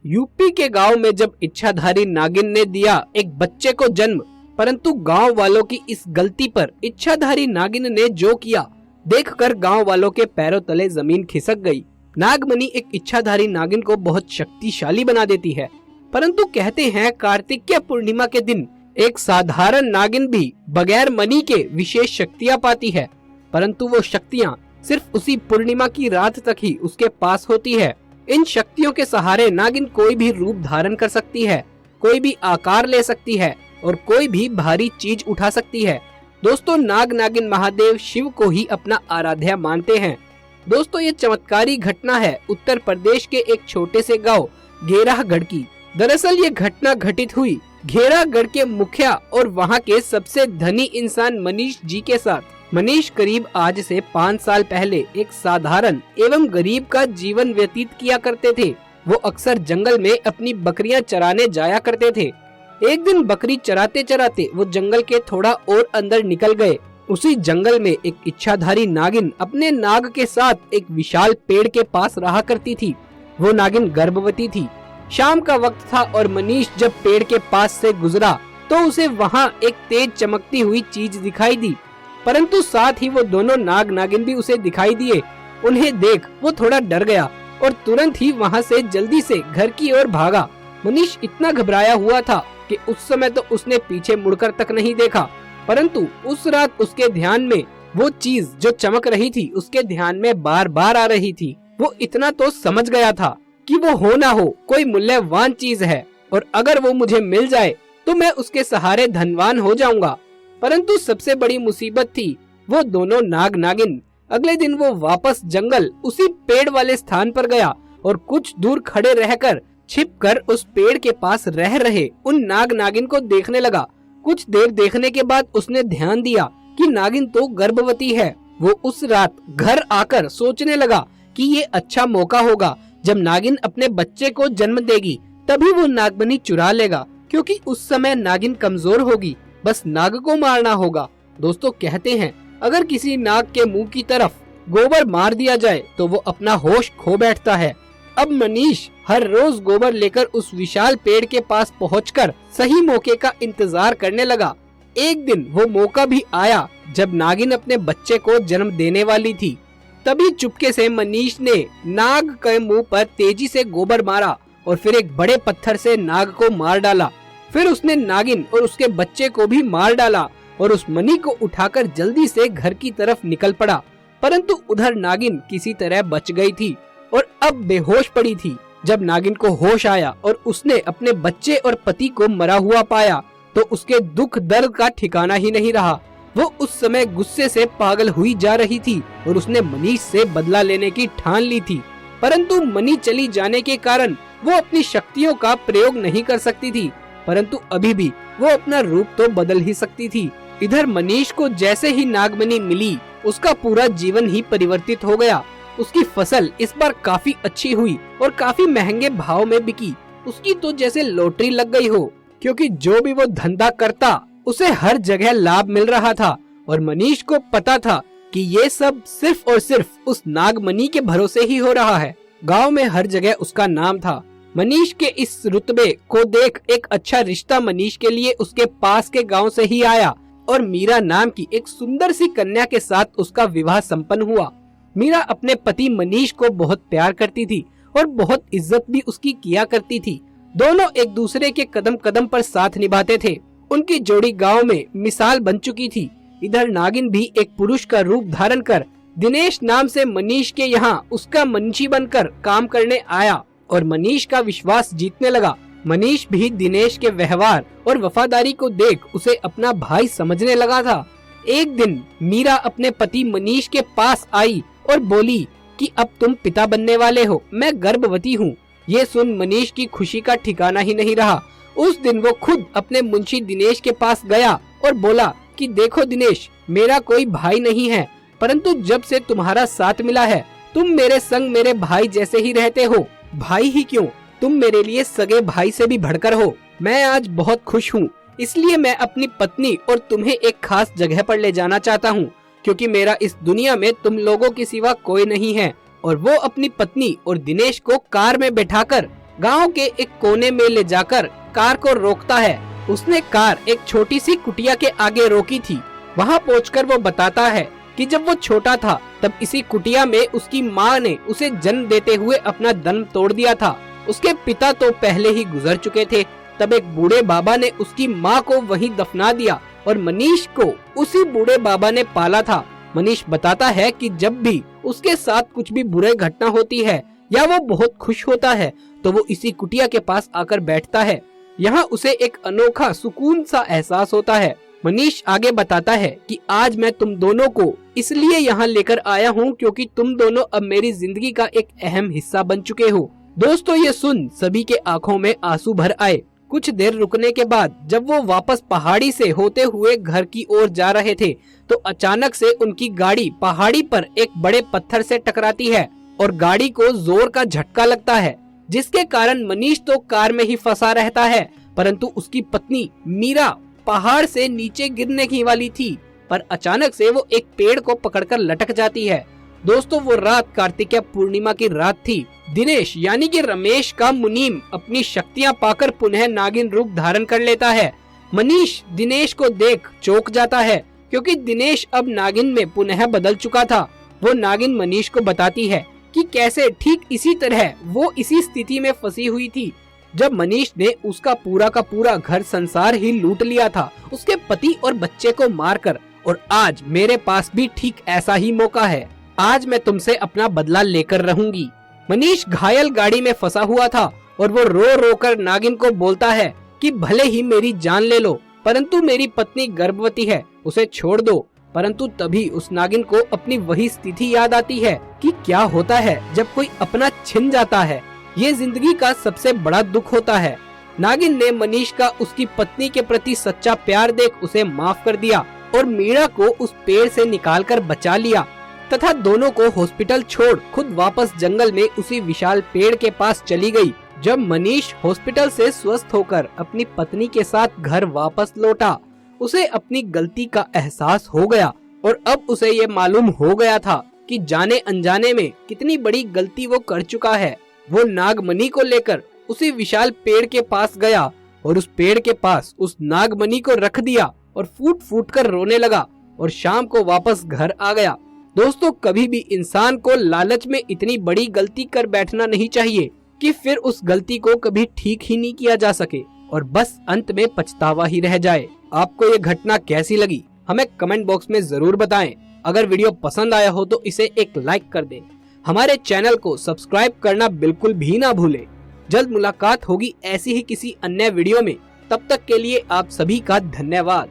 UP के गांव में जब इच्छाधारी नागिन ने दिया एक बच्चे को जन्म, परंतु गांव वालों की इस गलती पर इच्छाधारी नागिन ने जो किया देखकर गांव वालों के पैरों तले जमीन खिसक गई। नागमणि एक इच्छाधारी नागिन को बहुत शक्तिशाली बना देती है, परंतु कहते हैं कार्तिकीय पूर्णिमा के दिन एक साधारण नागिन भी बगैर मणि के विशेष शक्तियाँ पाती है, परंतु वो शक्तियाँ सिर्फ उसी पूर्णिमा की रात तक ही उसके पास होती है। इन शक्तियों के सहारे नागिन कोई भी रूप धारण कर सकती है, कोई भी आकार ले सकती है और कोई भी भारी चीज उठा सकती है। दोस्तों, नाग नागिन महादेव शिव को ही अपना आराध्या मानते हैं। दोस्तों, ये चमत्कारी घटना है उत्तर प्रदेश के एक छोटे से गांव घेरागढ़ की। दरअसल ये घटना घटित हुई घेरागढ़ के मुखिया और वहां के सबसे धनी इंसान मनीष जी के साथ। मनीष करीब आज से 5 साल पहले एक साधारण एवं गरीब का जीवन व्यतीत किया करते थे। वो अक्सर जंगल में अपनी बकरियां चराने जाया करते थे। एक दिन बकरी चराते चराते वो जंगल के थोड़ा और अंदर निकल गए। उसी जंगल में एक इच्छाधारी नागिन अपने नाग के साथ एक विशाल पेड़ के पास रहा करती थी। वो नागिन गर्भवती थी। शाम का वक्त था और मनीष जब पेड़ के पास से गुजरा तो उसे वहाँ एक तेज चमकती हुई चीज दिखाई दी, परंतु साथ ही वो दोनों नाग नागिन भी उसे दिखाई दिए। उन्हें देख वो थोड़ा डर गया और तुरंत ही वहाँ से जल्दी से घर की ओर भागा। मनीष इतना घबराया हुआ था कि उस समय तो उसने पीछे मुड़कर तक नहीं देखा, परंतु उस रात उसके ध्यान में वो चीज जो चमक रही थी उसके ध्यान में बार बार आ रही थी। वो इतना तो समझ गया था कि वो हो ना हो कोई मूल्यवान चीज है और अगर वो मुझे मिल जाए तो मैं उसके सहारे धनवान हो जाऊंगा। परंतु सबसे बड़ी मुसीबत थी वो दोनों नाग नागिन। अगले दिन वो वापस जंगल उसी पेड़ वाले स्थान पर गया और कुछ दूर खड़े रहकर छिपकर उस पेड़ के पास रह रहे उन नाग नागिन को देखने लगा। कुछ देर देखने के बाद उसने ध्यान दिया कि नागिन तो गर्भवती है। वो उस रात घर आकर सोचने लगा कि ये अच्छा मौका होगा, जब नागिन अपने बच्चे को जन्म देगी तभी वो नागमणि चुरा लेगा, क्योंकि उस समय नागिन कमजोर होगी, बस नाग को मारना होगा। दोस्तों, कहते हैं अगर किसी नाग के मुंह की तरफ गोबर मार दिया जाए तो वो अपना होश खो बैठता है। अब मनीष हर रोज गोबर लेकर उस विशाल पेड़ के पास पहुंचकर सही मौके का इंतजार करने लगा। एक दिन वो मौका भी आया जब नागिन अपने बच्चे को जन्म देने वाली थी। तभी चुपके से मनीष ने नाग के मुंह पर तेजी से गोबर मारा और फिर एक बड़े पत्थर से नाग को मार डाला। फिर उसने नागिन और उसके बच्चे को भी मार डाला और उस मणि को उठाकर जल्दी से घर की तरफ निकल पड़ा। परंतु उधर नागिन किसी तरह बच गई थी और अब बेहोश पड़ी थी। जब नागिन को होश आया और उसने अपने बच्चे और पति को मरा हुआ पाया तो उसके दुख दर्द का ठिकाना ही नहीं रहा। वो उस समय गुस्से से पागल हुई जा रही थी और उसने मनीष से बदला लेने की ठान ली थी। परंतु मणि चली जाने के कारण वो अपनी शक्तियों का प्रयोग नहीं कर सकती थी, परंतु अभी भी वो अपना रूप तो बदल ही सकती थी। इधर मनीष को जैसे ही नागमणि मिली उसका पूरा जीवन ही परिवर्तित हो गया। उसकी फसल इस बार काफी अच्छी हुई और काफी महंगे भाव में बिकी। उसकी तो जैसे लॉटरी लग गई हो, क्योंकि जो भी वो धंधा करता उसे हर जगह लाभ मिल रहा था और मनीष को पता था कि ये सब सिर्फ और सिर्फ उस नागमणि के भरोसे ही हो रहा है। गांव में हर जगह उसका नाम था। मनीष के इस रुतबे को देख एक अच्छा रिश्ता मनीष के लिए उसके पास के गांव से ही आया और मीरा नाम की एक सुंदर सी कन्या के साथ उसका विवाह संपन्न हुआ। मीरा अपने पति मनीष को बहुत प्यार करती थी और बहुत इज्जत भी उसकी किया करती थी। दोनों एक दूसरे के कदम कदम पर साथ निभाते थे। उनकी जोड़ी गांव में मिसाल बन चुकी थी। इधर नागिन भी एक पुरुष का रूप धारण कर दिनेश नाम से मनीष के यहाँ उसका मुंशी बनकर काम करने आया और मनीष का विश्वास जीतने लगा। मनीष भी दिनेश के व्यवहार और वफादारी को देख उसे अपना भाई समझने लगा था। एक दिन मीरा अपने पति मनीष के पास आई और बोली कि अब तुम पिता बनने वाले हो, मैं गर्भवती हूँ। ये सुन मनीष की खुशी का ठिकाना ही नहीं रहा। उस दिन वो खुद अपने मुंशी दिनेश के पास गया और बोला कि देखो दिनेश, मेरा कोई भाई नहीं है, परंतु जब से तुम्हारा साथ मिला है तुम मेरे संग मेरे भाई जैसे ही रहते हो। भाई ही क्यों, तुम मेरे लिए सगे भाई से भी बढ़कर हो। मैं आज बहुत खुश हूँ, इसलिए मैं अपनी पत्नी और तुम्हें एक खास जगह पर ले जाना चाहता हूँ, क्योंकि मेरा इस दुनिया में तुम लोगों के सिवा कोई नहीं है। और वो अपनी पत्नी और दिनेश को कार में बैठाकर गांव के एक कोने में ले जाकर कार को रोकता है। उसने कार एक छोटी सी कुटिया के आगे रोकी थी। वहां पहुंचकर वो बताता है कि जब वो छोटा था तब इसी कुटिया में उसकी माँ ने उसे जन्म देते हुए अपना दम तोड़ दिया था। उसके पिता तो पहले ही गुजर चुके थे। तब एक बूढ़े बाबा ने उसकी माँ को वहीं दफना दिया और मनीष को उसी बूढ़े बाबा ने पाला था। मनीष बताता है कि जब भी उसके साथ कुछ भी बुरी घटना होती है या वो बहुत खुश होता है तो वो इसी कुटिया के पास आकर बैठता है। यहाँ उसे एक अनोखा सुकून सा एहसास होता है। मनीष आगे बताता है कि आज मैं तुम दोनों को इसलिए यहाँ लेकर आया हूँ क्योंकि तुम दोनों अब मेरी जिंदगी का एक अहम हिस्सा बन चुके हो। दोस्तों, ये सुन सभी के आंखों में आंसू भर आए। कुछ देर रुकने के बाद जब वो वापस पहाड़ी से होते हुए घर की ओर जा रहे थे तो अचानक से उनकी गाड़ी पहाड़ी पर एक बड़े पत्थर से टकराती है और गाड़ी को जोर का झटका लगता है, जिसके कारण मनीष तो कार में ही फंसा रहता है, परंतु उसकी पत्नी मीरा पहाड़ से नीचे गिरने की वाली थी, पर अचानक से वो एक पेड़ को पकड़कर लटक जाती है। दोस्तों, वो रात कार्तिकेय पूर्णिमा की रात थी। दिनेश यानी कि रमेश का मुनीम अपनी शक्तियां पाकर पुनः नागिन रूप धारण कर लेता है। मनीष दिनेश को देख चौंक जाता है क्योंकि दिनेश अब नागिन में पुनः बदल चुका था। वो नागिन मनीष को बताती है कि कैसे ठीक इसी तरह वो इसी स्थिति में फंसी हुई थी जब मनीष ने उसका पूरा घर संसार ही लूट लिया था, उसके पति और बच्चे को मारकर। और आज मेरे पास भी ठीक ऐसा ही मौका है। आज मैं तुमसे अपना बदला लेकर रहूंगी। मनीष घायल गाड़ी में फंसा हुआ था और वो रो रो कर नागिन को बोलता है कि भले ही मेरी जान ले लो, परंतु मेरी पत्नी गर्भवती है, उसे छोड़ दो। परंतु तभी उस नागिन को अपनी वही स्थिति याद आती है कि क्या होता है जब कोई अपना छिन जाता है। ये जिंदगी का सबसे बड़ा दुख होता है। नागिन ने मनीष का उसकी पत्नी के प्रति सच्चा प्यार देख उसे माफ कर दिया और मीरा को उस पेड़ से निकालकर बचा लिया तथा दोनों को हॉस्पिटल छोड़ खुद वापस जंगल में उसी विशाल पेड़ के पास चली गई। जब मनीष हॉस्पिटल से स्वस्थ होकर अपनी पत्नी के साथ घर वापस लौटा, उसे अपनी गलती का एहसास हो गया और अब उसे ये मालूम हो गया था कि जाने अनजाने में कितनी बड़ी गलती वो कर चुका है। वो नागमणि को लेकर उसी विशाल पेड़ के पास गया और उस पेड़ के पास उस नागमणि को रख दिया और फूट फूट कर रोने लगा और शाम को वापस घर आ गया। दोस्तों, कभी भी इंसान को लालच में इतनी बड़ी गलती कर बैठना नहीं चाहिए कि फिर उस गलती को कभी ठीक ही नहीं किया जा सके और बस अंत में पछतावा ही रह जाए। आपको ये घटना कैसी लगी हमें कमेंट बॉक्स में जरूर बताएं। अगर वीडियो पसंद आया हो तो इसे एक लाइक कर दें। हमारे चैनल को सब्सक्राइब करना बिल्कुल भी ना भूलें। जल्द मुलाकात होगी ऐसी ही किसी अन्य वीडियो में। तब तक के लिए आप सभी का धन्यवाद।